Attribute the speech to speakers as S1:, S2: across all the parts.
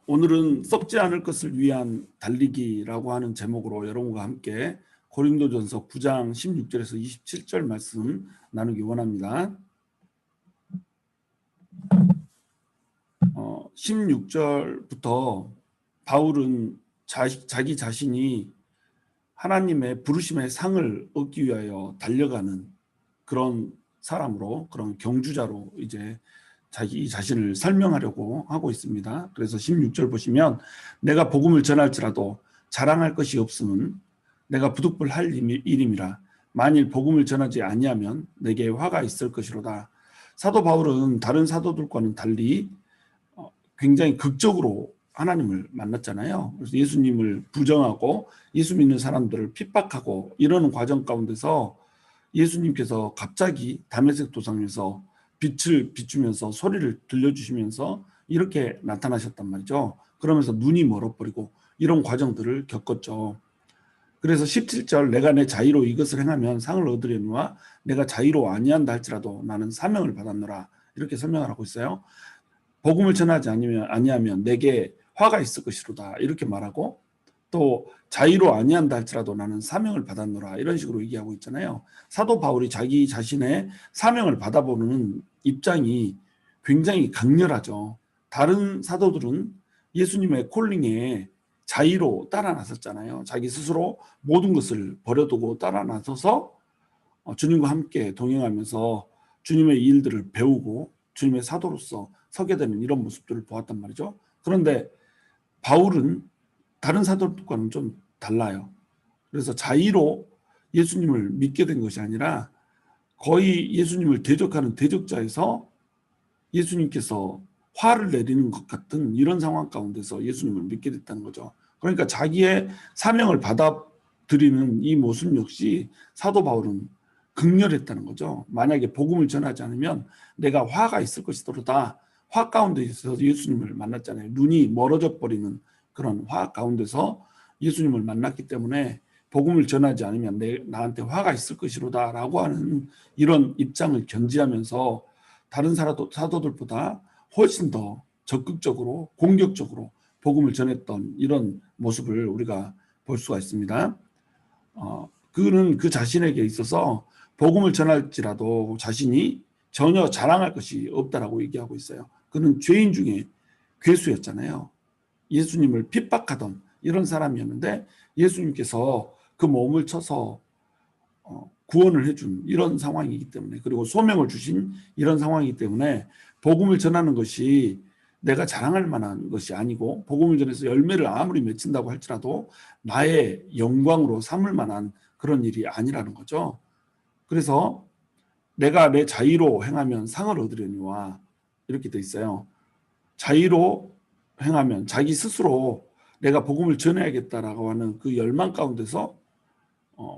S1: 오늘은 썩지 않을 것을 위한 달리기라고 하는 제목으로 여러분과 함께 고린도전서 9장 16절에서 27절 말씀 나누기 원합니다. 16절부터 바울은 자기 자신이 하나님의 부르심의 상을 얻기 위하여 달려가는 그런 사람으로, 그런 경주자로 이제 자기 자신을 설명하려고 하고 있습니다. 그래서 16절 보시면, 내가 복음을 전할지라도 자랑할 것이 없음은 내가 부득불할 일임이라. 만일 복음을 전하지 아니하면 내게 화가 있을 것이로다. 사도 바울은 다른 사도들과는 달리 굉장히 극적으로 하나님을 만났잖아요. 그래서 예수님을 부정하고 예수 믿는 사람들을 핍박하고 이러는 과정 가운데서 예수님께서 갑자기 다메섹 도상에서 빛을 비추면서 소리를 들려주시면서 이렇게 나타나셨단 말이죠. 그러면서 눈이 멀어버리고 이런 과정들을 겪었죠. 그래서 17절, 내가 내 자의로 이것을 행하면 상을 얻으려니와 내가 자의로 아니한다 할지라도 나는 사명을 받았노라, 이렇게 설명을 하고 있어요. 복음을 전하지 아니하면 내게 화가 있을 것이로다, 이렇게 말하고, 또 자의로 아니한다 할지라도 나는 사명을 받았노라, 이런 식으로 얘기하고 있잖아요. 사도 바울이 자기 자신의 사명을 받아보는 입장이 굉장히 강렬하죠. 다른 사도들은 예수님의 콜링에 자의로 따라 나섰잖아요. 자기 스스로 모든 것을 버려두고 따라 나서서 주님과 함께 동행하면서 주님의 일들을 배우고 주님의 사도로서 서게 되는 이런 모습들을 보았단 말이죠. 그런데 바울은 다른 사도들과는 좀 달라요. 그래서 자의로 예수님을 믿게 된 것이 아니라 거의 예수님을 대적하는 대적자에서 예수님께서 화를 내리는 것 같은 이런 상황 가운데서 예수님을 믿게 됐다는 거죠. 그러니까 자기의 사명을 받아들이는 이 모습 역시 사도 바울은 극렬했다는 거죠. 만약에 복음을 전하지 않으면 내가 화가 있을 것이더라. 화 가운데 있어서 예수님을 만났잖아요. 눈이 멀어져 버리는 그런 화 가운데서 예수님을 만났기 때문에 복음을 전하지 않으면 나한테 화가 있을 것이로다 라고 하는 이런 입장을 견지하면서 다른 사도들보다 훨씬 더 적극적으로 공격적으로 복음을 전했던 이런 모습을 우리가 볼 수가 있습니다. 그는 그 자신에게 있어서 복음을 전할지라도 자신이 전혀 자랑할 것이 없다라고 얘기하고 있어요. 그는 죄인 중에 괴수였잖아요. 예수님을 핍박하던 이런 사람이었는데 예수님께서 그 몸을 쳐서 구원을 해준 이런 상황이기 때문에, 그리고 소명을 주신 이런 상황이기 때문에 복음을 전하는 것이 내가 자랑할 만한 것이 아니고, 복음을 전해서 열매를 아무리 맺힌다고 할지라도 나의 영광으로 삼을 만한 그런 일이 아니라는 거죠. 그래서 내가 내 자의로 행하면 상을 얻으려니와, 이렇게 돼 있어요. 자의로 행하면 자기 스스로 내가 복음을 전해야겠다라고 하는 그 열망 가운데서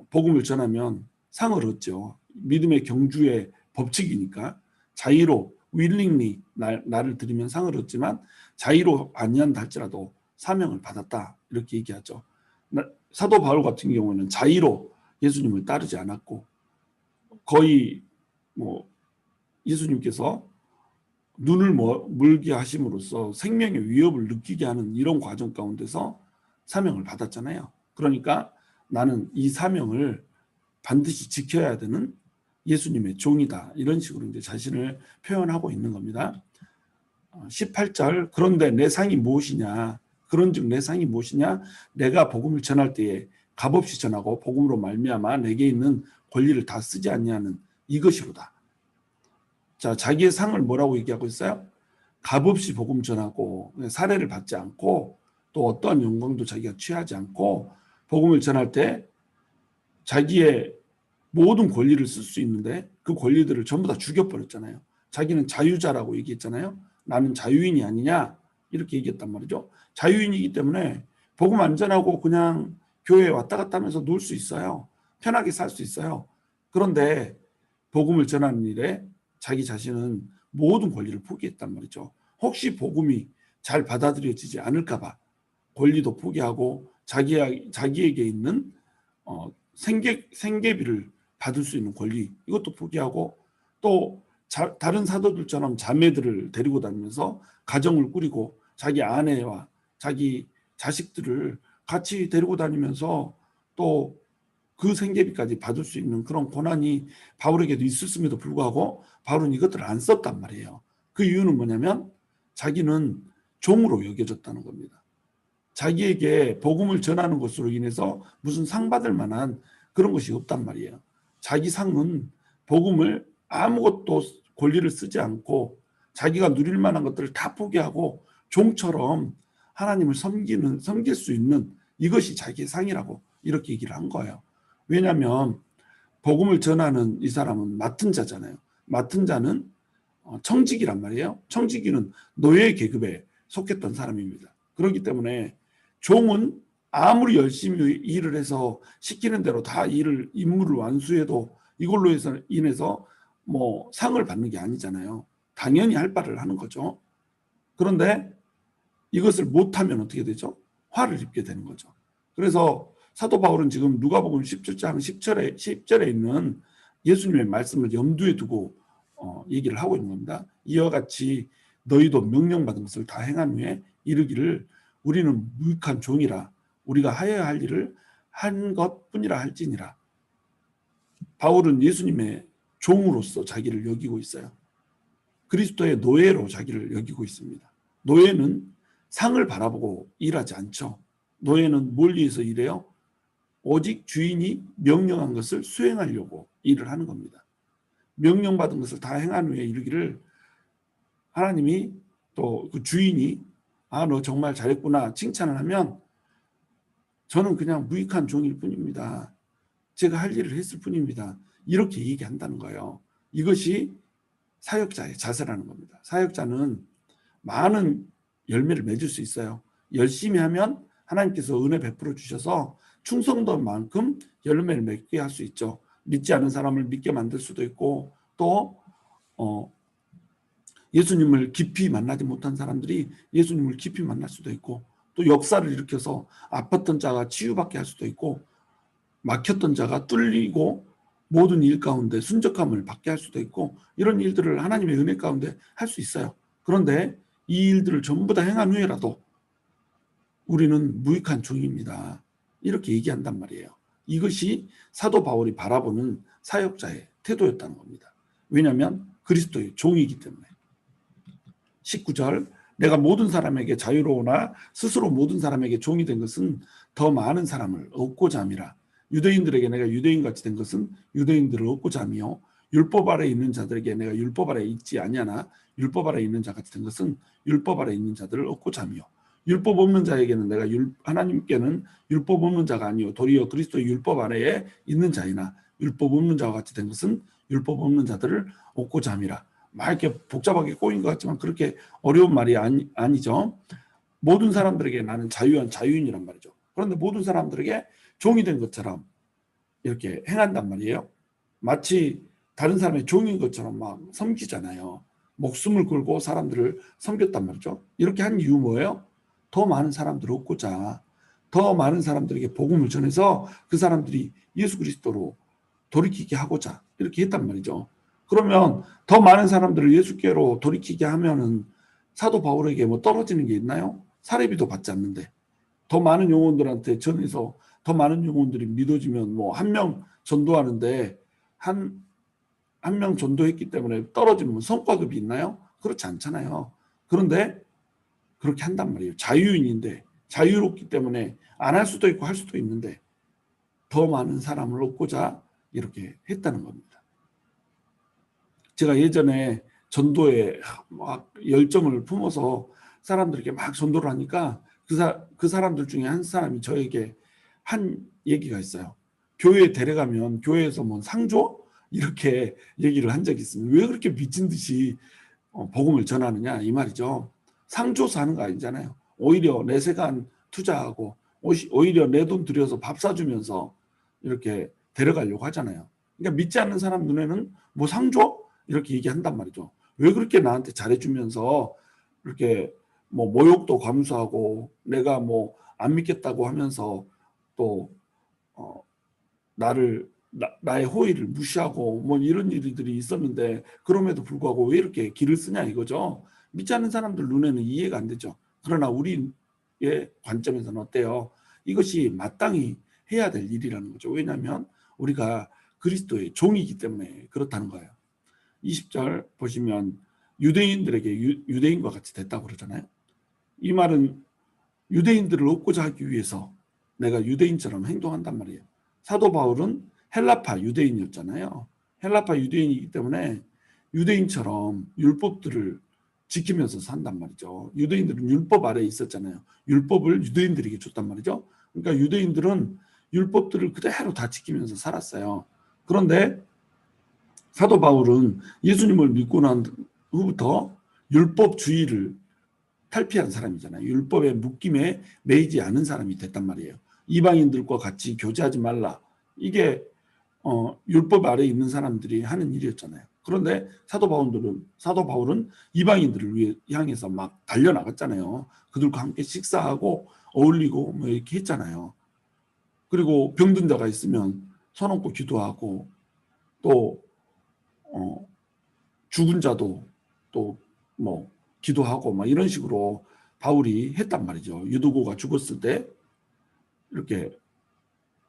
S1: 복음을 전하면 상을 얻죠. 믿음의 경주의 법칙이니까 자의로 willingly 나를 드리면 상을 얻지만 자의로 아니한다 할지라도 사명을 받았다, 이렇게 얘기하죠. 사도 바울 같은 경우는 자의로 예수님을 따르지 않았고, 거의 예수님께서 눈을 멀게 하심으로써 생명의 위협을 느끼게 하는 이런 과정 가운데서 사명을 받았잖아요. 그러니까 나는 이 사명을 반드시 지켜야 되는 예수님의 종이다, 이런 식으로 이제 자신을 표현하고 있는 겁니다. 18절, 그런데 내 상이 무엇이냐, 그런즉 내 상이 무엇이냐, 내가 복음을 전할 때에 값없이 전하고 복음으로 말미암아 내게 있는 권리를 다 쓰지 않냐는 이것이로다. 자, 자기의 상을 뭐라고 얘기하고 있어요? 값없이 복음 전하고 사례를 받지 않고 또 어떠한 영광도 자기가 취하지 않고 복음을 전할 때 자기의 모든 권리를 쓸 수 있는데 그 권리들을 전부 다 죽여버렸잖아요. 자기는 자유자라고 얘기했잖아요. 나는 자유인이 아니냐, 이렇게 얘기했단 말이죠. 자유인이기 때문에 복음 안 전하고 그냥 교회에 왔다 갔다 하면서 놀 수 있어요. 편하게 살 수 있어요. 그런데 복음을 전하는 일에 자기 자신은 모든 권리를 포기했단 말이죠. 혹시 복음이 잘 받아들여지지 않을까 봐 권리도 포기하고 자기에게 있는 생계비를 받을 수 있는 권리, 이것도 포기하고, 또 다른 사도들처럼 자매들을 데리고 다니면서 가정을 꾸리고 자기 아내와 자기 자식들을 같이 데리고 다니면서 또 그 생계비까지 받을 수 있는 그런 권한이 바울에게도 있었음에도 불구하고 바울은 이것들을 안 썼단 말이에요. 그 이유는 뭐냐면 자기는 종으로 여겨졌다는 겁니다. 자기에게 복음을 전하는 것으로 인해서 무슨 상 받을 만한 그런 것이 없단 말이에요. 자기 상은 복음을 아무것도 권리를 쓰지 않고 자기가 누릴 만한 것들을 다 포기하고 종처럼 하나님을 섬길 수 있는 이것이 자기의 상이라고 이렇게 얘기를 한 거예요. 왜냐하면 복음을 전하는 이 사람은 맡은 자잖아요. 맡은 자는 청지기란 말이에요. 청지기는 노예 계급에 속했던 사람입니다. 그렇기 때문에 종은 아무리 열심히 일을 해서 시키는 대로 다 임무를 완수해도 이걸로 인해서 뭐 상을 받는 게 아니잖아요. 당연히 할 바를 하는 거죠. 그런데 이것을 못하면 어떻게 되죠? 화를 입게 되는 거죠. 그래서 사도 바울은 지금 누가복음 17장 10절에 있는 예수님의 말씀을 염두에 두고 얘기를 하고 있는 겁니다. 이와 같이 너희도 명령받은 것을 다 행한 후에 이르기를 우리는 무익한 종이라 우리가 하여야 할 일을 한 것뿐이라 할지니라. 바울은 예수님의 종으로서 자기를 여기고 있어요. 그리스도의 노예로 자기를 여기고 있습니다. 노예는 상을 바라보고 일하지 않죠. 노예는 뭘 위해서 일해요? 오직 주인이 명령한 것을 수행하려고 일을 하는 겁니다. 명령받은 것을 다 행한 후에 이르기를 하나님이 또 그 주인이 너 정말 잘했구나 칭찬을 하면 저는 그냥 무익한 종일 뿐입니다. 제가 할 일을 했을 뿐입니다. 이렇게 얘기한다는 거예요. 이것이 사역자의 자세라는 겁니다. 사역자는 많은 열매를 맺을 수 있어요. 열심히 하면 하나님께서 은혜 베풀어 주셔서 충성도만큼 열매를 맺게 할 수 있죠. 믿지 않은 사람을 믿게 만들 수도 있고 또 예수님을 깊이 만나지 못한 사람들이 예수님을 깊이 만날 수도 있고 또 역사를 일으켜서 아팠던 자가 치유받게 할 수도 있고 막혔던 자가 뚫리고 모든 일 가운데 순적함을 받게 할 수도 있고 이런 일들을 하나님의 은혜 가운데 할 수 있어요. 그런데 이 일들을 전부 다 행한 후에라도 우리는 무익한 종입니다. 이렇게 얘기한단 말이에요. 이것이 사도 바울이 바라보는 사역자의 태도였다는 겁니다. 왜냐하면 그리스도의 종이기 때문에. 19절 내가 모든 사람에게 자유로우나 스스로 모든 사람에게 종이 된 것은 더 많은 사람을 얻고자 함이라. 유대인들에게 내가 유대인같이 된 것은 유대인들을 얻고자 함이요 율법 아래 있는 자들에게 내가 율법 아래 있지 아니하나 율법 아래 있는 자같이 된 것은 율법 아래 있는 자들을 얻고자 함이요 율법 없는 자에게는 내가 하나님께는 율법 없는 자가 아니요 도리어 그리스도의 율법 아래에 있는 자이나 율법 없는 자와 같이 된 것은 율법 없는 자들을 얻고자 함이라. 막 이렇게 복잡하게 꼬인 것 같지만 그렇게 어려운 말이 아니죠. 모든 사람들에게 나는 자유인이란 말이죠. 그런데 모든 사람들에게 종이 된 것처럼 이렇게 행한단 말이에요. 마치 다른 사람의 종인 것처럼 막 섬기잖아요. 목숨을 걸고 사람들을 섬겼단 말이죠. 이렇게 한 이유 뭐예요? 더 많은 사람들을 얻고자 더 많은 사람들에게 복음을 전해서 그 사람들이 예수 그리스도로 돌이키게 하고자 이렇게 했단 말이죠. 그러면 더 많은 사람들을 예수께로 돌이키게 하면은 사도 바울에게 뭐 떨어지는 게 있나요? 사례비도 받지 않는데 더 많은 영혼들한테 전해서 더 많은 영혼들이 믿어지면 뭐 한 명 전도하는데 한 명 전도했기 때문에 떨어지면 성과급이 있나요? 그렇지 않잖아요. 그런데 그렇게 한단 말이에요. 자유인인데 자유롭기 때문에 안 할 수도 있고 할 수도 있는데 더 많은 사람을 얻고자 이렇게 했다는 겁니다. 제가 예전에 전도에 막 열정을 품어서 사람들에게 막 전도를 하니까 그 사람들 중에 한 사람이 저에게 한 얘기가 있어요. 교회에 데려가면 교회에서 뭐 상 줘? 이렇게 얘기를 한 적이 있습니다. 왜 그렇게 미친 듯이 복음을 전하느냐 이 말이죠. 상 줘서 하는 거 아니잖아요. 오히려 내 시간 투자하고 오히려 내 돈 들여서 밥 사주면서 이렇게 데려가려고 하잖아요. 그러니까 믿지 않는 사람 눈에는 뭐 상 줘? 이렇게 얘기한단 말이죠. 왜 그렇게 나한테 잘해주면서 이렇게 뭐 모욕도 감수하고 내가 뭐 안 믿겠다고 하면서 또 나를 나의 호의를 무시하고 뭐 이런 일들이 있었는데 그럼에도 불구하고 왜 이렇게 길을 쓰냐 이거죠. 믿지 않는 사람들 눈에는 이해가 안 되죠. 그러나 우리의 관점에서는 어때요? 이것이 마땅히 해야 될 일이라는 거죠. 왜냐하면 우리가 그리스도의 종이기 때문에 그렇다는 거예요. 20절 보시면 유대인들에게 유대인과 같이 됐다고 그러잖아요. 이 말은 유대인들을 얻고자 하기 위해서 내가 유대인처럼 행동한단 말이에요. 사도 바울은 헬라파 유대인이었잖아요. 헬라파 유대인이기 때문에 유대인처럼 율법들을 지키면서 산단 말이죠. 유대인들은 율법 아래에 있었잖아요. 율법을 유대인들에게 줬단 말이죠. 그러니까 유대인들은 율법들을 그대로 다 지키면서 살았어요. 그런데 사도 바울은 예수님을 믿고 난 후부터 율법주의를 탈피한 사람이잖아요. 율법의 묶임에 매이지 않은 사람이 됐단 말이에요. 이방인들과 같이 교제하지 말라. 이게 율법 아래에 있는 사람들이 하는 일이었잖아요. 그런데 사도 바울은 이방인들을 향해서 막 달려나갔잖아요. 그들과 함께 식사하고 어울리고 뭐 이렇게 했잖아요. 그리고 병든 자가 있으면 손 얹고 기도하고 또 죽은 자도 또 뭐 기도하고 막 이런 식으로 바울이 했단 말이죠. 유두고가 죽었을 때 이렇게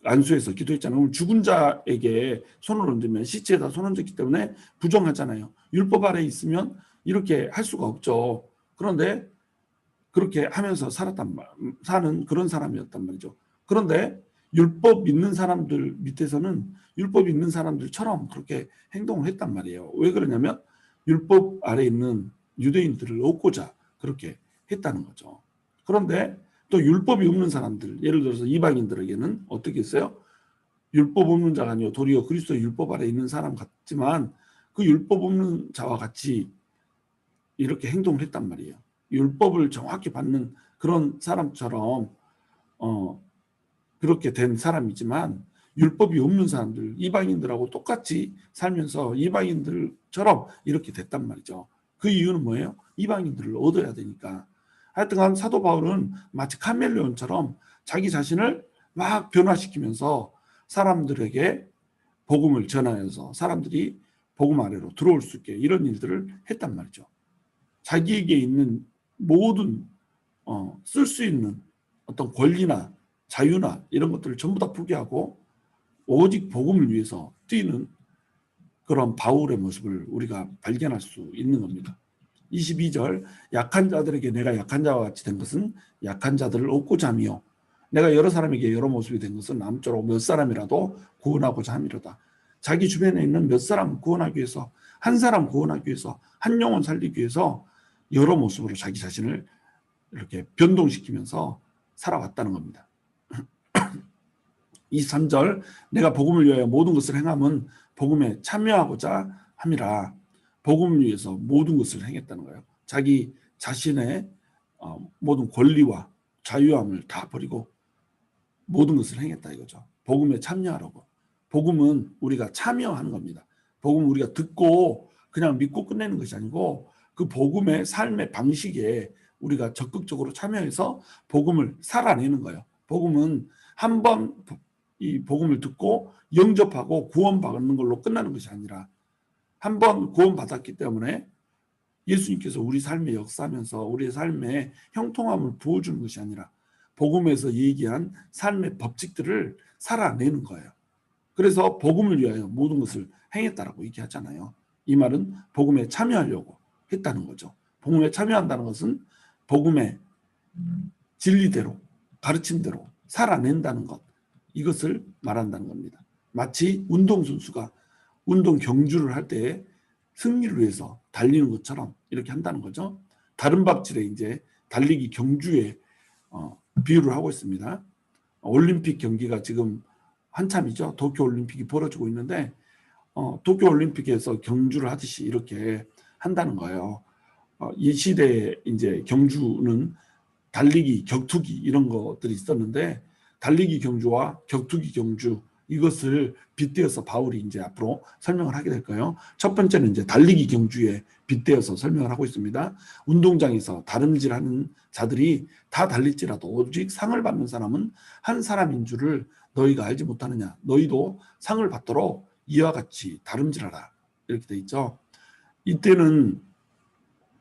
S1: 안수해서 기도했잖아요. 그럼 죽은 자에게 손을 얹으면 시체에다 손 얹었기 때문에 부정하잖아요. 율법 아래에 있으면 이렇게 할 수가 없죠. 그런데 그렇게 하면서 사는 그런 사람이었단 말이죠. 그런데 율법 믿는 사람들 밑에서는 율법 있는 사람들처럼 그렇게 행동을 했단 말이에요. 왜 그러냐면 율법 아래에 있는 유대인들을 얻고자 그렇게 했다는 거죠. 그런데 또 율법이 없는 사람들, 예를 들어서 이방인들에게는 어떻게 했어요? 율법 없는 자가 아니요 도리어 그리스도의 율법 아래에 있는 사람 같지만 그 율법 없는 자와 같이 이렇게 행동을 했단 말이에요. 율법을 정확히 받는 그런 사람처럼 그렇게 된 사람이지만 율법이 없는 사람들, 이방인들하고 똑같이 살면서 이방인들처럼 이렇게 됐단 말이죠. 그 이유는 뭐예요? 이방인들을 얻어야 되니까. 하여튼간 사도 바울은 마치 카멜레온처럼 자기 자신을 막 변화시키면서 사람들에게 복음을 전하면서 사람들이 복음 아래로 들어올 수 있게 이런 일들을 했단 말이죠. 자기에게 있는 모든 쓸 수 있는 어떤 권리나 자유나 이런 것들을 전부 다 포기하고 오직 복음을 위해서 뛰는 그런 바울의 모습을 우리가 발견할 수 있는 겁니다. 22절 약한 자들에게 내가 약한 자와 같이 된 것은 약한 자들을 얻고자 함이요 내가 여러 사람에게 여러 모습이 된 것은 남조로 몇 사람이라도 구원하고자 함이로다. 자기 주변에 있는 몇 사람 구원하기 위해서 한 사람 구원하기 위해서 한 영혼 살리기 위해서 여러 모습으로 자기 자신을 이렇게 변동시키면서 살아왔다는 겁니다. 23절 내가 복음을 위하여 모든 것을 행함은 복음에 참여하고자 함이라. 복음을 위해서 모든 것을 행했다는 거예요. 자기 자신의 모든 권리와 자유함을 다 버리고 모든 것을 행했다 이거죠. 복음에 참여하라고. 복음은 우리가 참여하는 겁니다. 복음은 우리가 듣고 그냥 믿고 끝내는 것이 아니고 그 복음의 삶의 방식에 우리가 적극적으로 참여해서 복음을 살아내는 거예요. 복음은 한번 이 복음을 듣고 영접하고 구원받는 걸로 끝나는 것이 아니라 한번 구원받았기 때문에 예수님께서 우리 삶에 역사하면서 우리의 삶에 형통함을 부어주는 것이 아니라 복음에서 얘기한 삶의 법칙들을 살아내는 거예요. 그래서 복음을 위하여 모든 것을 행했다라고 얘기하잖아요. 이 말은 복음에 참여하려고 했다는 거죠. 복음에 참여한다는 것은 복음의 진리대로 가르침대로 살아낸다는 것 이것을 말한다는 겁니다. 마치 운동선수가 운동 경주를 할 때 승리를 위해서 달리는 것처럼 이렇게 한다는 거죠. 다른 박질에 이제 달리기 경주에 비유를 하고 있습니다. 올림픽 경기가 지금 한참이죠. 도쿄올림픽이 벌어지고 있는데 도쿄올림픽에서 경주를 하듯이 이렇게 한다는 거예요. 이 시대에 이제 경주는 달리기, 격투기 이런 것들이 있었는데 달리기 경주와 격투기 경주 이것을 빗대어서 바울이 이제 앞으로 설명을 하게 될 거예요. 첫 번째는 이제 달리기 경주에 빗대어서 설명을 하고 있습니다. 운동장에서 다름질하는 자들이 다 달릴지라도 오직 상을 받는 사람은 한 사람인 줄을 너희가 알지 못하느냐. 너희도 상을 받도록 이와 같이 다름질하라. 이렇게 돼 있죠. 이때는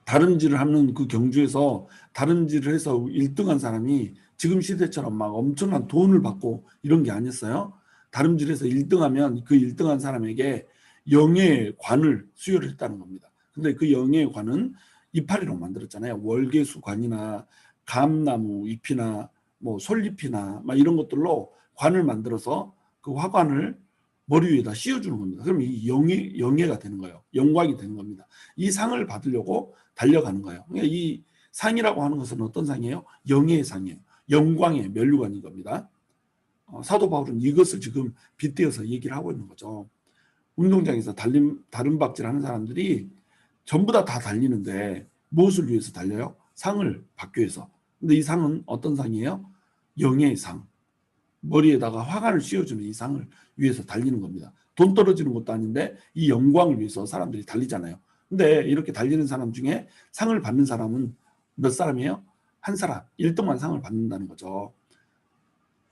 S1: 다름질을 하는 그 경주에서 다름질을 해서 1등한 사람이 지금 시대처럼 막 엄청난 돈을 받고 이런 게 아니었어요. 다름질에서 1등하면 그 1등한 사람에게 영예의 관을 수여를 했다는 겁니다. 근데 그 영예의 관은 이파리로 만들었잖아요. 월계수 관이나 감나무 잎이나 뭐 솔잎이나 막 이런 것들로 관을 만들어서 그 화관을 머리 위에다 씌워주는 겁니다. 그럼 이 영예가 되는 거예요. 영광이 되는 겁니다. 이 상을 받으려고 달려가는 거예요. 그러니까 이 상이라고 하는 것은 어떤 상이에요? 영예의 상이에요. 영광의 면류관인 겁니다. 사도 바울은 이것을 지금 빗대어서 얘기를 하고 있는 거죠. 운동장에서 다름박질하는 사람들이 전부 다 달리는데 무엇을 위해서 달려요? 상을 받기 위해서. 근데 이 상은 어떤 상이에요? 영예의 상. 머리에다가 화관을 씌워주는 이 상을 위해서 달리는 겁니다. 돈 떨어지는 것도 아닌데 이 영광을 위해서 사람들이 달리잖아요. 근데 이렇게 달리는 사람 중에 상을 받는 사람은 몇 사람이에요? 한 사람, 1등만 상을 받는다는 거죠.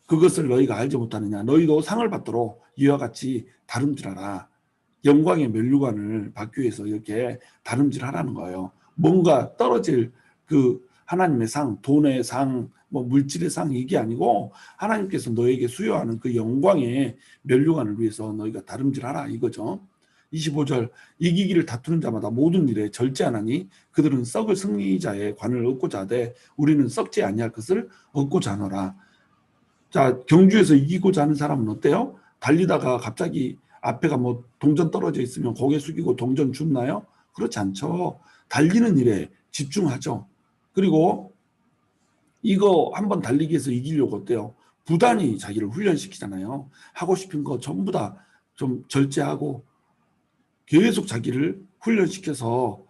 S1: 그것을 너희가 알지 못하느냐. 너희도 상을 받도록 이와 같이 다름질하라. 영광의 면류관을 받기 위해서 이렇게 다름질하라는 거예요. 뭔가 떨어질 그 하나님의 상, 돈의 상, 뭐 물질의 상 이게 아니고 하나님께서 너에게 수여하는 그 영광의 면류관을 위해서 너희가 다름질하라 이거죠. 25절 이기기를 다투는 자마다 모든 일에 절제하나니 그들은 썩을 승리자의 관을 얻고자 하되 우리는 썩지 아니할 것을 얻고자 하노라. 자, 경주에서 이기고자 하는 사람은 어때요? 달리다가 갑자기 앞에가 뭐 동전 떨어져 있으면 고개 숙이고 동전 줍나요? 그렇지 않죠. 달리는 일에 집중하죠. 그리고 이거 한번 달리기 위해서 이기려고 어때요? 부단히 자기를 훈련시키잖아요. 하고 싶은 거 전부 다 좀 절제하고 계속 자기를 훈련시켜서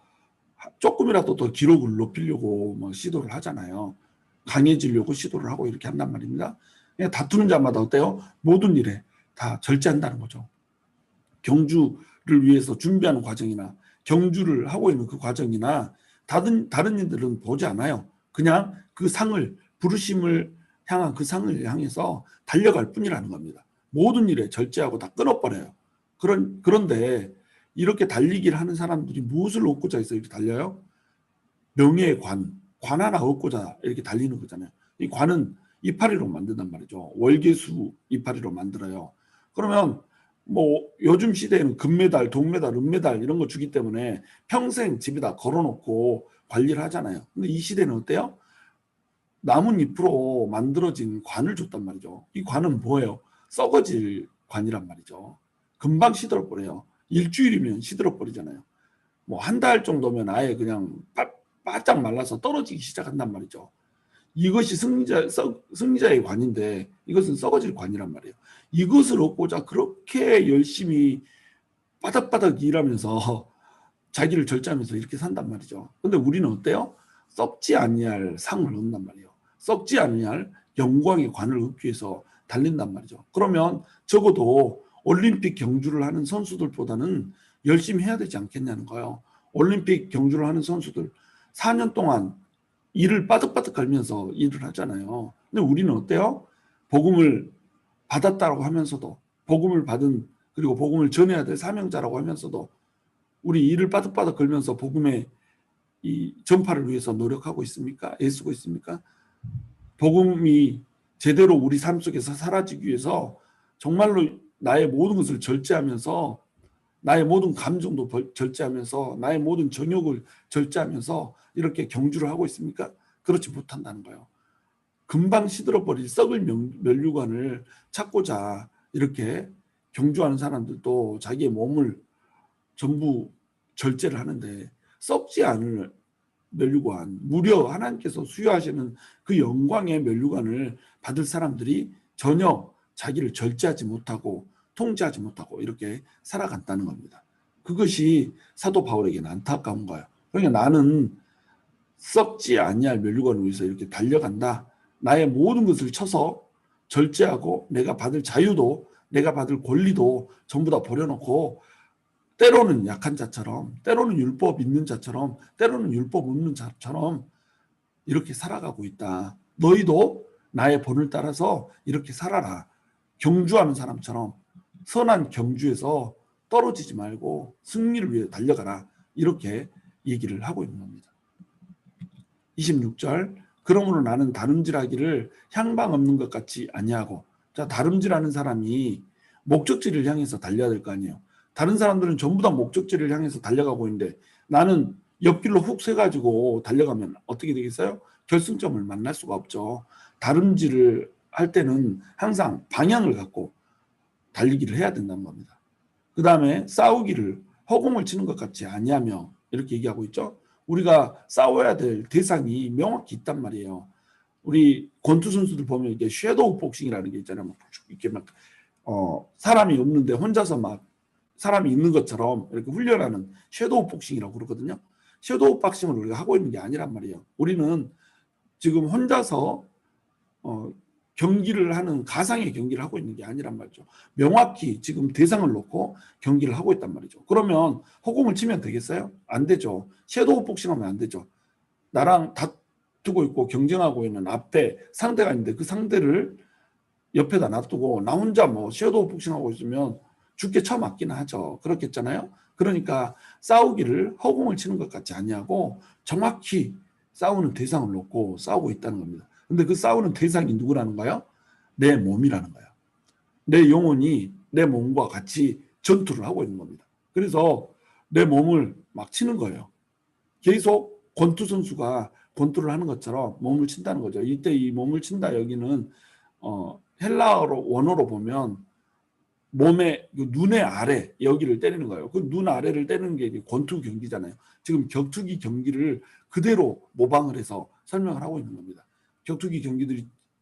S1: 조금이라도 더 기록을 높이려고 뭐 시도를 하잖아요. 강해지려고 시도를 하고 이렇게 한단 말입니다. 그냥 다투는 자마다 어때요? 모든 일에 다 절제한다는 거죠. 경주를 위해서 준비하는 과정이나 경주를 하고 있는 그 과정이나 다른 일들은 보지 않아요. 그냥 그 상을 부르심을 향한 그 상을 향해서 달려갈 뿐이라는 겁니다. 모든 일에 절제하고 다 끊어버려요. 그런데 이렇게 달리기를 하는 사람들이 무엇을 얻고자 해서 이렇게 달려요? 명예의 관 하나 얻고자 이렇게 달리는 거잖아요. 이 관은 이파리로 만든단 말이죠. 월계수 이파리로 만들어요. 그러면 뭐 요즘 시대에는 금메달, 동메달, 은메달 이런 거 주기 때문에 평생 집에다 걸어놓고 관리를 하잖아요. 근데 이 시대는 어때요? 나뭇잎으로 만들어진 관을 줬단 말이죠. 이 관은 뭐예요? 썩어질 관이란 말이죠. 금방 시들어버려요. 일주일이면 시들어버리잖아요. 뭐 한 달 정도면 아예 그냥 바짝 말라서 떨어지기 시작한단 말이죠. 이것이 승리자의 관인데 이것은 썩어질 관이란 말이에요. 이것을 얻고자 그렇게 열심히 바닥바닥 일하면서 자기를 절제하면서 이렇게 산단 말이죠. 근데 우리는 어때요? 썩지 아니할 상을 얻는단 말이에요. 썩지 아니할 영광의 관을 얻기 위해서 달린단 말이죠. 그러면 적어도 올림픽 경주를 하는 선수들보다는 열심히 해야 되지 않겠냐는 거예요. 올림픽 경주를 하는 선수들 4년 동안 일을 빠득빠득 갈면서 일을 하잖아요. 근데 우리는 어때요? 복음을 받았다고 하면서도 복음을 받은 그리고 복음을 전해야 될 사명자라고 하면서도 우리 일을 빠득빠득 걸면서 복음의 이 전파를 위해서 노력하고 있습니까? 애쓰고 있습니까? 복음이 제대로 우리 삶 속에서 사라지기 위해서 정말로 나의 모든 것을 절제하면서 나의 모든 감정도 절제하면서 나의 모든 정욕을 절제하면서 이렇게 경주를 하고 있습니까? 그렇지 못한다는 거예요. 금방 시들어버릴 썩을 면류관을 찾고자 이렇게 경주하는 사람들도 자기의 몸을 전부 절제를 하는데 썩지 않을 면류관, 무려 하나님께서 수여하시는 그 영광의 면류관을 받을 사람들이 전혀 자기를 절제하지 못하고 통제하지 못하고 이렇게 살아간다는 겁니다. 그것이 사도 바울에게는 안타까운 거예요. 그러니까 나는 썩지 아니할 면류관을 위해서 이렇게 달려간다. 나의 모든 것을 쳐서 절제하고 내가 받을 자유도 내가 받을 권리도 전부 다 버려놓고 때로는 약한 자처럼 때로는 율법 있는 자처럼 때로는 율법 없는 자처럼 이렇게 살아가고 있다. 너희도 나의 본을 따라서 이렇게 살아라. 경주하는 사람처럼 선한 경주에서 떨어지지 말고 승리를 위해 달려가라. 이렇게 얘기를 하고 있는 겁니다. 26절 그러므로 나는 다름질하기를 향방 없는 것 같이 아니하고. 자, 다름질하는 사람이 목적지를 향해서 달려야 될 거 아니에요. 다른 사람들은 전부 다 목적지를 향해서 달려가고 있는데 나는 옆길로 훅 새가지고 달려가면 어떻게 되겠어요? 결승점을 만날 수가 없죠. 다름질을 할 때는 항상 방향을 갖고 달리기를 해야 된다는 겁니다. 그 다음에 싸우기를 허공을 치는 것 같이 아니하며 이렇게 얘기하고 있죠. 우리가 싸워야 될 대상이 명확히 있단 말이에요. 우리 권투 선수들 보면 이게 섀도우 복싱이라는 게 있잖아요. 막 이렇게 막 사람이 없는데 혼자서 막 사람이 있는 것처럼 이렇게 훈련하는 섀도우 복싱이라고 그러거든요. 섀도우 복싱을 우리가 하고 있는 게 아니란 말이에요. 우리는 지금 혼자서 경기를 하는 가상의 경기를 하고 있는 게 아니란 말이죠. 명확히 지금 대상을 놓고 경기를 하고 있단 말이죠. 그러면 허공을 치면 되겠어요? 안 되죠. 섀도우 복싱하면 안 되죠. 나랑 다투고 있고 경쟁하고 있는 앞에 상대가 있는데 그 상대를 옆에다 놔두고 나 혼자 뭐 섀도우 복싱하고 있으면 죽게 쳐맞기는 하죠. 그렇겠잖아요. 그러니까 싸우기를 허공을 치는 것 같지 아니하고 정확히 싸우는 대상을 놓고 싸우고 있다는 겁니다. 근데 그 싸우는 대상이 누구라는 거예요? 내 몸이라는 거예요. 내 영혼이 내 몸과 같이 전투를 하고 있는 겁니다. 그래서 내 몸을 막 치는 거예요. 계속 권투 선수가 권투를 하는 것처럼 몸을 친다는 거죠. 이때 이 몸을 친다 여기는 헬라어로 원어로 보면 몸의 눈의 아래 여기를 때리는 거예요. 그 눈 아래를 때리는 게 권투 경기잖아요. 지금 격투기 경기를 그대로 모방을 해서 설명을 하고 있는 겁니다. 격투기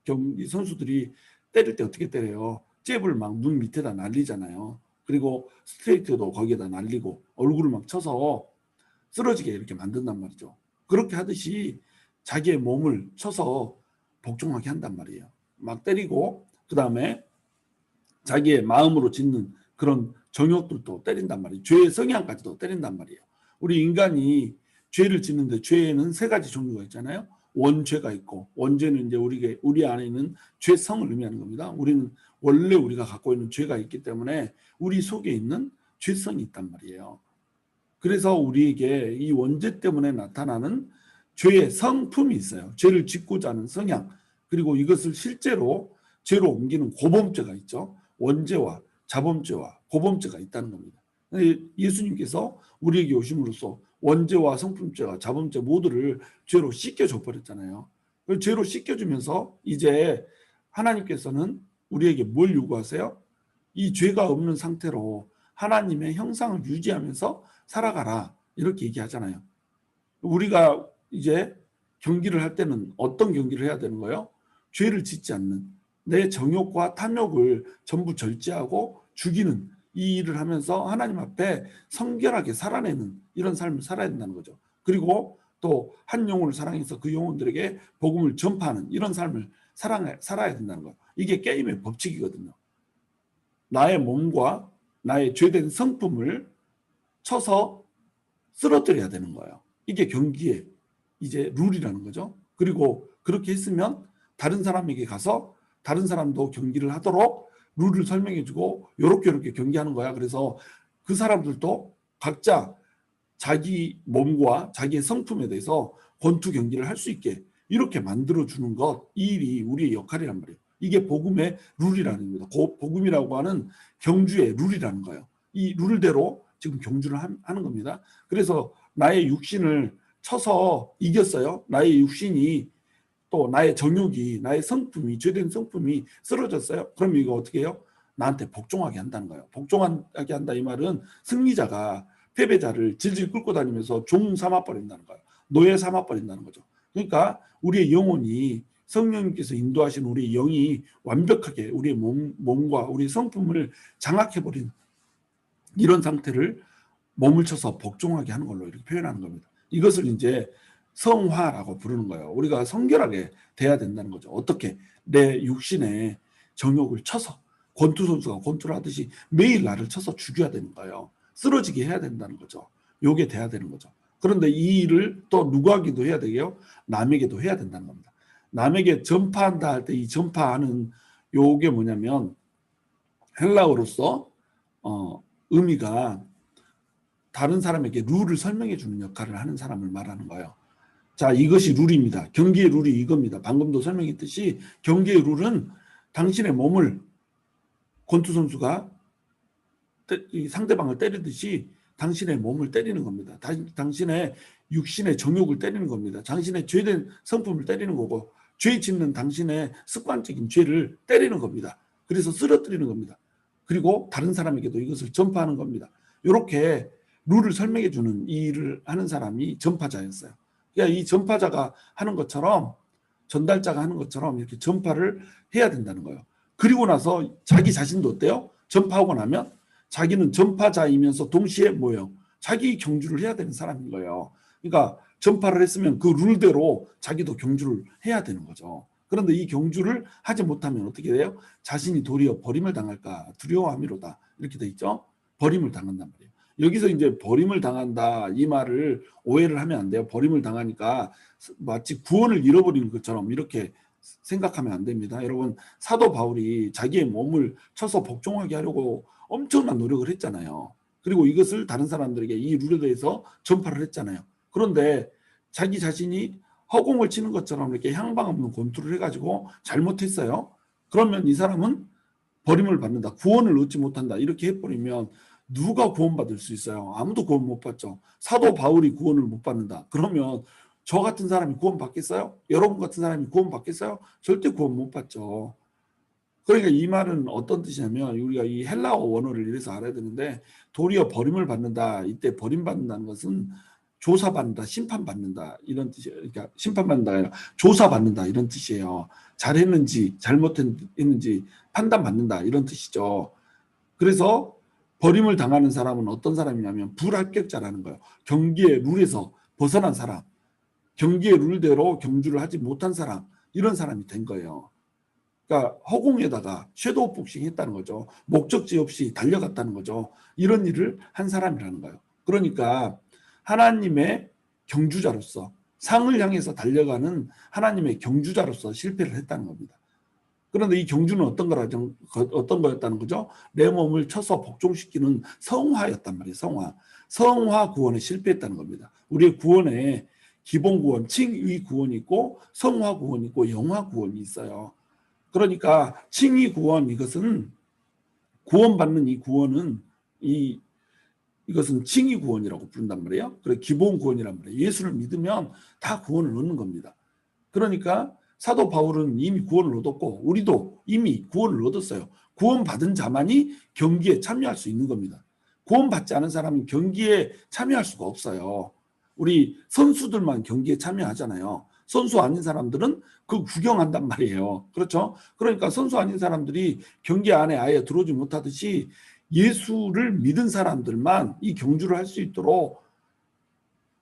S1: 경기 선수들이 때릴 때 어떻게 때려요? 잽을 막 눈 밑에다 날리잖아요. 그리고 스트레이트도 거기에다 날리고 얼굴을 막 쳐서 쓰러지게 이렇게 만든단 말이죠. 그렇게 하듯이 자기의 몸을 쳐서 복종하게 한단 말이에요. 막 때리고 그 다음에 자기의 마음으로 짓는 그런 정욕들도 때린단 말이에요. 죄의 성향까지도 때린단 말이에요. 우리 인간이 죄를 짓는데 죄에는 세 가지 종류가 있잖아요. 원죄가 있고 원죄는 이제 우리 안에 있는 죄성을 의미하는 겁니다. 우리는 원래 우리가 갖고 있는 죄가 있기 때문에 우리 속에 있는 죄성이 있단 말이에요. 그래서 우리에게 이 원죄 때문에 나타나는 죄의 성품이 있어요. 죄를 짓고자 하는 성향, 그리고 이것을 실제로 죄로 옮기는 고범죄가 있죠. 원죄와 자범죄와 고범죄가 있다는 겁니다. 예수님께서 우리에게 오심으로써 원죄와 성품죄와 자범죄 모두를 죄로 씻겨줘 버렸잖아요. 죄로 씻겨주면서 이제 하나님께서는 우리에게 뭘 요구하세요? 이 죄가 없는 상태로 하나님의 형상을 유지하면서 살아가라 이렇게 얘기하잖아요. 우리가 이제 경기를 할 때는 어떤 경기를 해야 되는 거예요? 죄를 짓지 않는 내 정욕과 탐욕을 전부 절제하고 죽이는 이 일을 하면서 하나님 앞에 성결하게 살아내는 이런 삶을 살아야 된다는 거죠. 그리고 또 한 영혼을 사랑해서 그 영혼들에게 복음을 전파하는 이런 삶을 살아야 된다는 거예요. 이게 게임의 법칙이거든요. 나의 몸과 나의 죄된 성품을 쳐서 쓰러뜨려야 되는 거예요. 이게 경기의 이제 룰이라는 거죠. 그리고 그렇게 했으면 다른 사람에게 가서 다른 사람도 경기를 하도록 룰을 설명해주고 요렇게 경기하는 거야. 그래서 그 사람들도 각자 자기 몸과 자기의 성품에 대해서 권투 경기를 할 수 있게 이렇게 만들어주는 것, 이 일이 우리의 역할이란 말이에요. 이게 복음의 룰이라는 겁니다. 복음이라고 하는 경주의 룰이라는 거예요. 이 룰대로 지금 경주를 하는 겁니다. 그래서 나의 육신을 쳐서 이겼어요. 나의 육신이 또 나의 정욕이 나의 성품이 죄된 성품이 쓰러졌어요. 그럼 이거 어떻게 해요? 나한테 복종하게 한다는 거예요. 복종하게 한다 이 말은 승리자가 패배자를 질질 끌고 다니면서 종 삼아버린다는 거예요. 노예 삼아버린다는 거죠. 그러니까 우리의 영혼이 성령님께서 인도하신 우리의 영이 완벽하게 우리의 몸과 우리의 성품을 장악해버린 이런 상태를 몸을 쳐서 복종하게 하는 걸로 이렇게 표현하는 겁니다. 이것을 이제 성화라고 부르는 거예요. 우리가 성결하게 돼야 된다는 거죠. 어떻게? 내 육신의 정욕을 쳐서 권투 선수가 권투를 하듯이 매일 나를 쳐서 죽여야 되는 거예요. 쓰러지게 해야 된다는 거죠. 요게 돼야 되는 거죠. 그런데 이 일을 또 누구에게도 해야 되게요? 남에게도 해야 된다는 겁니다. 남에게 전파한다 할 때 이 전파하는 요게 뭐냐면 헬라어로서 의미가 다른 사람에게 룰을 설명해 주는 역할을 하는 사람을 말하는 거예요. 자, 이것이 룰입니다. 경기의 룰이 이겁니다. 방금도 설명했듯이 경기의 룰은 당신의 몸을 권투 선수가 이 상대방을 때리듯이 당신의 몸을 때리는 겁니다. 당신의 육신의 정욕을 때리는 겁니다. 당신의 죄된 성품을 때리는 거고, 죄 짓는 당신의 습관적인 죄를 때리는 겁니다. 그래서 쓰러뜨리는 겁니다. 그리고 다른 사람에게도 이것을 전파하는 겁니다. 이렇게 룰을 설명해 주는 이 일을 하는 사람이 전파자였어요. 그러니까 이 전파자가 하는 것처럼, 전달자가 하는 것처럼 이렇게 전파를 해야 된다는 거예요. 그리고 나서 자기 자신도 어때요? 전파하고 나면 자기는 전파자이면서 동시에 뭐예요? 자기 경주를 해야 되는 사람인 거예요. 그러니까 전파를 했으면 그 룰대로 자기도 경주를 해야 되는 거죠. 그런데 이 경주를 하지 못하면 어떻게 돼요? 자신이 도리어 버림을 당할까 두려워함이로다. 이렇게 돼 있죠. 버림을 당한단 말이에요. 여기서 이제 버림을 당한다 이 말을 오해를 하면 안 돼요. 버림을 당하니까 마치 구원을 잃어버리는 것처럼 이렇게 생각하면 안 됩니다. 여러분, 사도 바울이 자기의 몸을 쳐서 복종하게 하려고 엄청난 노력을 했잖아요. 그리고 이것을 다른 사람들에게 이 룰에 대해서 전파를 했잖아요. 그런데 자기 자신이 허공을 치는 것처럼 이렇게 향방 없는 권투를 해가지고 잘못했어요. 그러면 이 사람은 버림을 받는다. 구원을 얻지 못한다. 이렇게 해버리면 누가 구원받을 수 있어요? 아무도 구원 못 받죠. 사도 바울이 구원을 못 받는다. 그러면 저 같은 사람이 구원 받겠어요? 여러분 같은 사람이 구원 받겠어요? 절대 구원 못 받죠. 그러니까 이 말은 어떤 뜻이냐면 우리가 이 헬라어 원어를 이래서 알아야 되는데 도리어 버림을 받는다. 이때 버림받는다는 것은 조사받는다, 심판받는다 이런 뜻이에요. 그러니까 심판받는다가 아니라 조사받는다 이런 뜻이에요. 잘했는지 잘못했는지 판단받는다 이런 뜻이죠. 그래서 버림을 당하는 사람은 어떤 사람이냐면 불합격자라는 거예요. 경기의 룰에서 벗어난 사람, 경기의 룰대로 경주를 하지 못한 사람, 이런 사람이 된 거예요. 그러니까 허공에다가 섀도우 복싱 했다는 거죠. 목적지 없이 달려갔다는 거죠. 이런 일을 한 사람이라는 거예요. 그러니까 하나님의 경주자로서 상을 향해서 달려가는 하나님의 경주자로서 실패를 했다는 겁니다. 그런데 이 경주는 어떤 거였다는 거죠? 내 몸을 쳐서 복종시키는 성화였단 말이에요. 성화. 성화 구원에 실패했다는 겁니다. 우리의 구원에 기본 구원, 칭의 구원이 있고 성화 구원이 있고 영화 구원이 있어요. 그러니까 칭의 구원, 이것은 구원받는 이 구원은 이것은 칭의 구원이라고 부른단 말이에요. 그래 기본 구원이란 말이에요. 예수를 믿으면 다 구원을 얻는 겁니다. 그러니까 사도 바울은 이미 구원을 얻었고 우리도 이미 구원을 얻었어요. 구원받은 자만이 경기에 참여할 수 있는 겁니다. 구원받지 않은 사람은 경기에 참여할 수가 없어요. 우리 선수들만 경기에 참여하잖아요. 선수 아닌 사람들은 그 구경한단 말이에요. 그렇죠? 그러니까 선수 아닌 사람들이 경기 안에 아예 들어오지 못하듯이 예수를 믿은 사람들만 이 경주를 할 수 있도록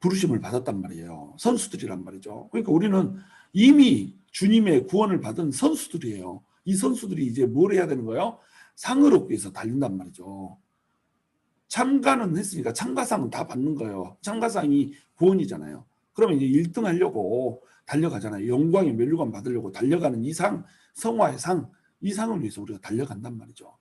S1: 부르심을 받았단 말이에요. 선수들이란 말이죠. 그러니까 우리는 이미 주님의 구원을 받은 선수들이에요. 이 선수들이 이제 뭘 해야 되는 거예요? 상을 얻기 위해서 달린단 말이죠. 참가는 했으니까 참가상은 다 받는 거예요. 참가상이 구원이잖아요. 그러면 이제 1등 하려고 달려가잖아요. 영광의 면류관 받으려고 달려가는 이 상, 성화의 상, 이 상을 위해서 우리가 달려간단 말이죠.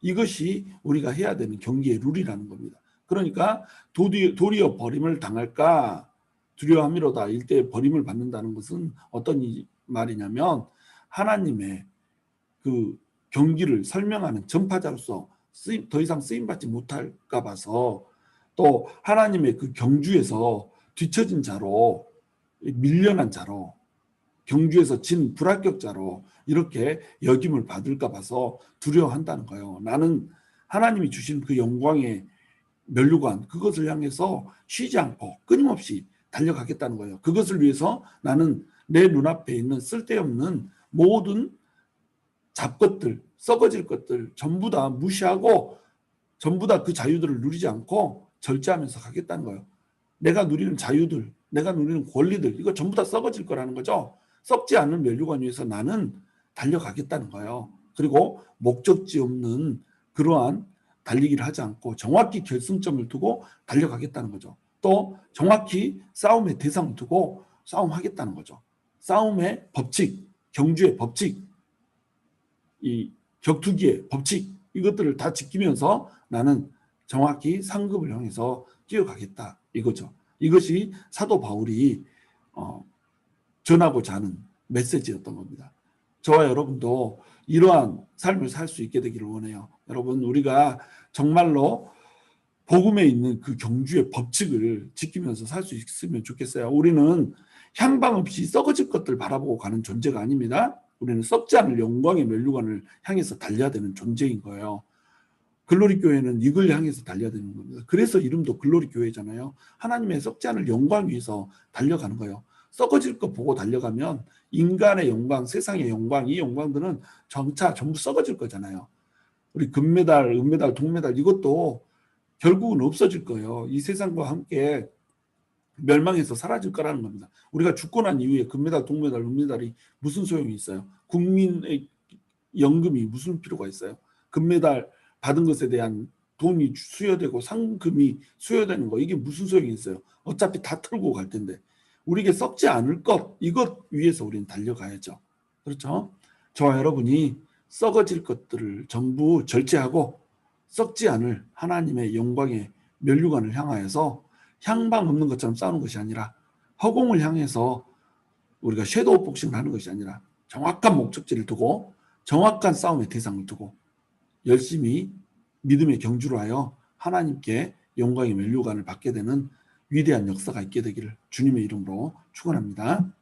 S1: 이것이 우리가 해야 되는 경기의 룰이라는 겁니다. 그러니까 도리어 버림을 당할까 두려워함이로다. 일대 버림을 받는다는 것은 어떤 말이냐면 하나님의 그 경기를 설명하는 전파자로서 더 이상 쓰임받지 못할까 봐서 또 하나님의 그 경주에서 뒤처진 자로 밀려난 자로 경주에서 진 불합격자로 이렇게 여김을 받을까 봐서 두려워한다는 거예요. 나는 하나님이 주신 그 영광의 면류관 그것을 향해서 쉬지 않고 끊임없이 달려가겠다는 거예요. 그것을 위해서 나는 내 눈앞에 있는 쓸데없는 모든 잡것들, 썩어질 것들 전부 다 무시하고 전부 다 그 자유들을 누리지 않고 절제하면서 가겠다는 거예요. 내가 누리는 자유들, 내가 누리는 권리들 이거 전부 다 썩어질 거라는 거죠. 썩지 않는 면류관 위해서 나는 달려가겠다는 거예요. 그리고 목적지 없는 그러한 달리기를 하지 않고 정확히 결승점을 두고 달려가겠다는 거죠. 또 정확히 싸움의 대상을 두고 싸움하겠다는 거죠. 싸움의 법칙, 경주의 법칙, 이 격투기의 법칙 이것들을 다 지키면서 나는 정확히 상급을 향해서 뛰어가겠다 이거죠. 이것이 사도 바울이 전하고자 하는 메시지였던 겁니다. 저와 여러분도 이러한 삶을 살 수 있게 되기를 원해요. 여러분, 우리가 정말로 복음에 있는 그 경주의 법칙을 지키면서 살 수 있으면 좋겠어요. 우리는 향방 없이 썩어질 것들 바라보고 가는 존재가 아닙니다. 우리는 썩지 않을 영광의 면류관을 향해서 달려야 되는 존재인 거예요. 글로리 교회는 이걸 향해서 달려야 되는 겁니다. 그래서 이름도 글로리 교회잖아요. 하나님의 썩지 않을 영광 위해서 달려가는 거예요. 썩어질 것 보고 달려가면 인간의 영광, 세상의 영광, 이 영광들은 점차 전부 썩어질 거잖아요. 우리 금메달, 은메달, 동메달 이것도 결국은 없어질 거예요. 이 세상과 함께 멸망해서 사라질 거라는 겁니다. 우리가 죽고 난 이후에 금메달, 동메달, 은메달이 무슨 소용이 있어요? 국민의 연금이 무슨 필요가 있어요? 금메달 받은 것에 대한 돈이 수여되고 상금이 수여되는 거 이게 무슨 소용이 있어요? 어차피 다 털고 갈 텐데 우리에게 썩지 않을 것 이것 위해서 우리는 달려가야죠. 그렇죠? 저와 여러분이 썩어질 것들을 전부 절제하고 썩지 않을 하나님의 영광의 면류관을 향하여서 향방 없는 것처럼 싸우는 것이 아니라 허공을 향해서 우리가 섀도우 복싱을 하는 것이 아니라 정확한 목적지를 두고 정확한 싸움의 대상을 두고 열심히 믿음의 경주로 하여 하나님께 영광의 면류관을 받게 되는 위대한 역사가 있게 되기를 주님의 이름으로 축원합니다.